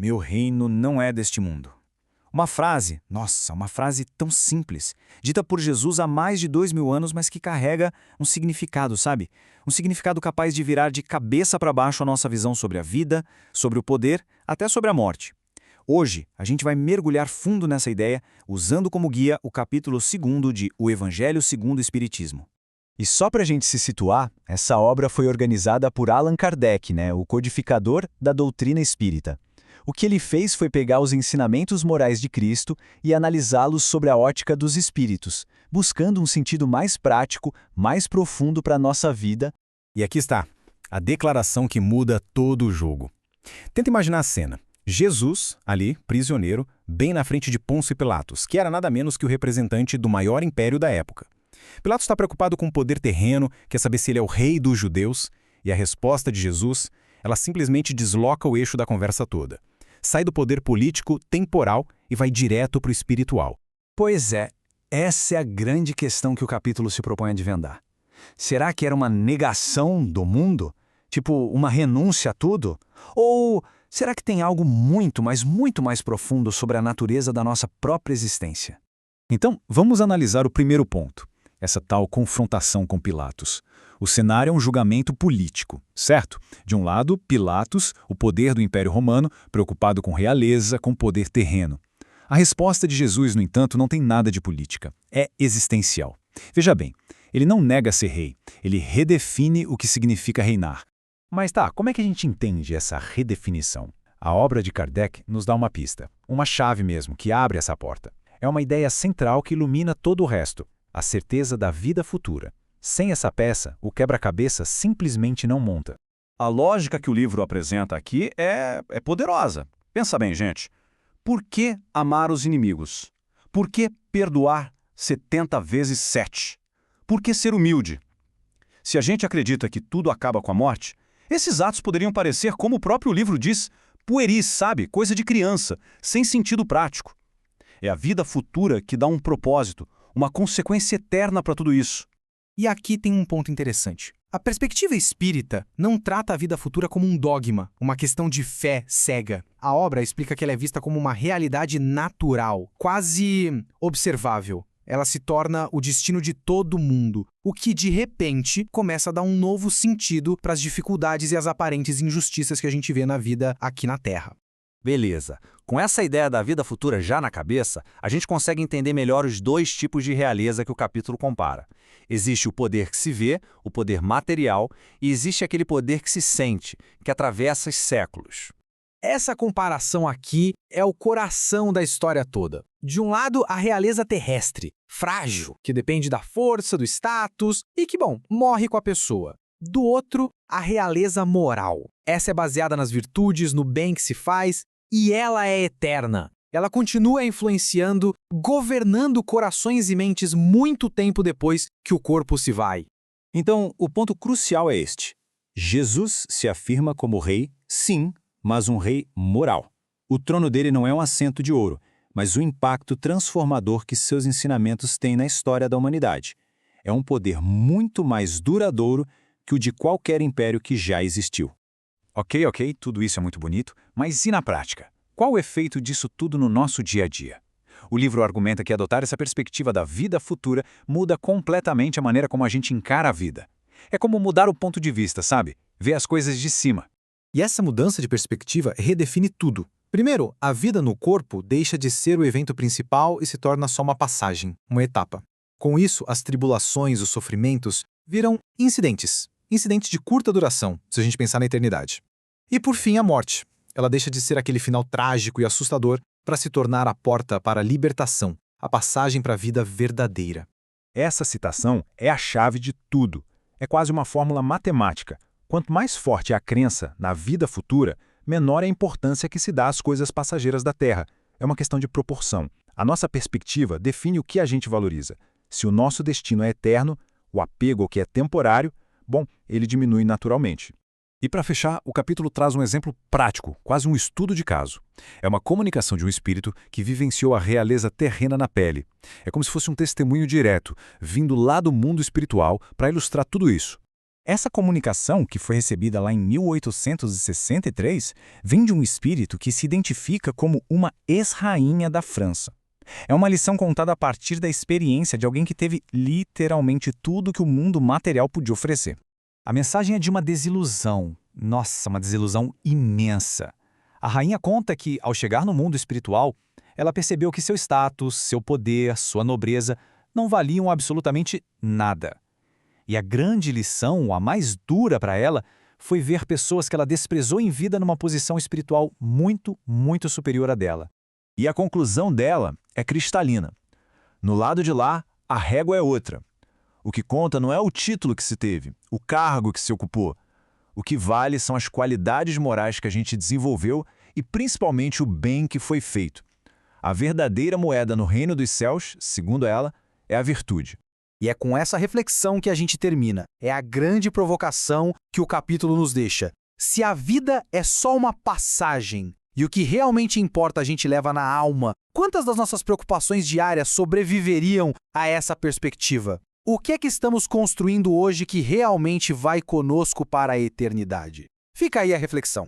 meu reino não é deste mundo. Uma frase, nossa, uma frase tão simples, dita por Jesus há mais de 2000 anos, mas que carrega um significado, sabe? Um significado capaz de virar de cabeça para baixo a nossa visão sobre a vida, sobre o poder, até sobre a morte. Hoje, a gente vai mergulhar fundo nessa ideia, usando como guia o capítulo 2 de O Evangelho segundo o Espiritismo. E só para a gente se situar, essa obra foi organizada por Allan Kardec, o codificador da doutrina espírita. O que ele fez foi pegar os ensinamentos morais de Cristo e analisá-los sobre a ótica dos espíritos, buscando um sentido mais prático, mais profundo para a nossa vida. E aqui está, a declaração que muda todo o jogo. Tenta imaginar a cena. Jesus, ali, prisioneiro, bem na frente de Pôncio e Pilatos, que era nada menos que o representante do maior império da época. Pilatos está preocupado com o poder terreno, quer saber se ele é o rei dos judeus, e a resposta de Jesus, ela simplesmente desloca o eixo da conversa toda. Sai do poder político temporal e vai direto para o espiritual. Pois é, essa é a grande questão que o capítulo se propõe a desvendar. Será que era uma negação do mundo? Tipo, uma renúncia a tudo? Ou será que tem algo muito mais profundo sobre a natureza da nossa própria existência? Então, vamos analisar o primeiro ponto, essa tal confrontação com Pilatos. O cenário é um julgamento político, certo? De um lado, Pilatos, o poder do Império Romano, preocupado com realeza, com poder terreno. A resposta de Jesus, no entanto, não tem nada de política. É existencial. Veja bem, ele não nega ser rei, ele redefine o que significa reinar. Mas como é que a gente entende essa redefinição? A obra de Kardec nos dá uma pista, uma chave mesmo, que abre essa porta. É uma ideia central que ilumina todo o resto, a certeza da vida futura. Sem essa peça, o quebra-cabeça simplesmente não monta. A lógica que o livro apresenta aqui é poderosa. Pensa bem, gente. Por que amar os inimigos? Por que perdoar 70 vezes 7? Por que ser humilde? Se a gente acredita que tudo acaba com a morte, esses atos poderiam parecer, como o próprio livro diz, pueris, sabe? Coisa de criança, sem sentido prático. É a vida futura que dá um propósito, uma consequência eterna para tudo isso. E aqui tem um ponto interessante. A perspectiva espírita não trata a vida futura como um dogma, uma questão de fé cega. A obra explica que ela é vista como uma realidade natural, quase observável. Ela se torna o destino de todo mundo, o que, de repente, começa a dar um novo sentido para as dificuldades e as aparentes injustiças que a gente vê na vida aqui na Terra. Beleza. Com essa ideia da vida futura já na cabeça, a gente consegue entender melhor os dois tipos de realeza que o capítulo compara. Existe o poder que se vê, o poder material, e existe aquele poder que se sente, que atravessa os séculos. Essa comparação aqui é o coração da história toda. De um lado, a realeza terrestre, frágil, que depende da força, do status e que, morre com a pessoa. Do outro, a realeza moral. Essa é baseada nas virtudes, no bem que se faz, e ela é eterna. Ela continua influenciando, governando corações e mentes muito tempo depois que o corpo se vai. Então, o ponto crucial é este. Jesus se afirma como rei, sim, mas um rei moral. O trono dele não é um assento de ouro, mas o impacto transformador que seus ensinamentos têm na história da humanidade. É um poder muito mais duradouro que o de qualquer império que já existiu. Ok, tudo isso é muito bonito, mas e na prática? Qual o efeito disso tudo no nosso dia a dia? O livro argumenta que adotar essa perspectiva da vida futura muda completamente a maneira como a gente encara a vida. É como mudar o ponto de vista, sabe? Ver as coisas de cima. E essa mudança de perspectiva redefine tudo. Primeiro, a vida no corpo deixa de ser o evento principal e se torna só uma passagem, uma etapa. Com isso, as tribulações, os sofrimentos, viram incidentes de curta duração, se a gente pensar na eternidade. E por fim, a morte. Ela deixa de ser aquele final trágico e assustador para se tornar a porta para a libertação, a passagem para a vida verdadeira. Essa citação é a chave de tudo. É quase uma fórmula matemática. Quanto mais forte é a crença na vida futura, menor é a importância que se dá às coisas passageiras da Terra. É uma questão de proporção. A nossa perspectiva define o que a gente valoriza. Se o nosso destino é eterno, o apego ao que é temporário, ele diminui naturalmente. E para fechar, o capítulo traz um exemplo prático, quase um estudo de caso. É uma comunicação de um espírito que vivenciou a realeza terrena na pele. É como se fosse um testemunho direto, vindo lá do mundo espiritual para ilustrar tudo isso. Essa comunicação, que foi recebida lá em 1863, vem de um espírito que se identifica como uma ex-rainha da França. É uma lição contada a partir da experiência de alguém que teve literalmente tudo que o mundo material podia oferecer. A mensagem é de uma desilusão. Nossa, uma desilusão imensa. A rainha conta que, ao chegar no mundo espiritual, ela percebeu que seu status, seu poder, sua nobreza não valiam absolutamente nada. E a grande lição, a mais dura para ela, foi ver pessoas que ela desprezou em vida numa posição espiritual muito, muito superior à dela. E a conclusão dela é cristalina. No lado de lá, a régua é outra. O que conta não é o título que se teve, o cargo que se ocupou. O que vale são as qualidades morais que a gente desenvolveu e principalmente o bem que foi feito. A verdadeira moeda no reino dos céus, segundo ela, é a virtude. E é com essa reflexão que a gente termina. É a grande provocação que o capítulo nos deixa. Se a vida é só uma passagem e o que realmente importa a gente leva na alma, quantas das nossas preocupações diárias sobreviveriam a essa perspectiva? O que é que estamos construindo hoje que realmente vai conosco para a eternidade? Fica aí a reflexão.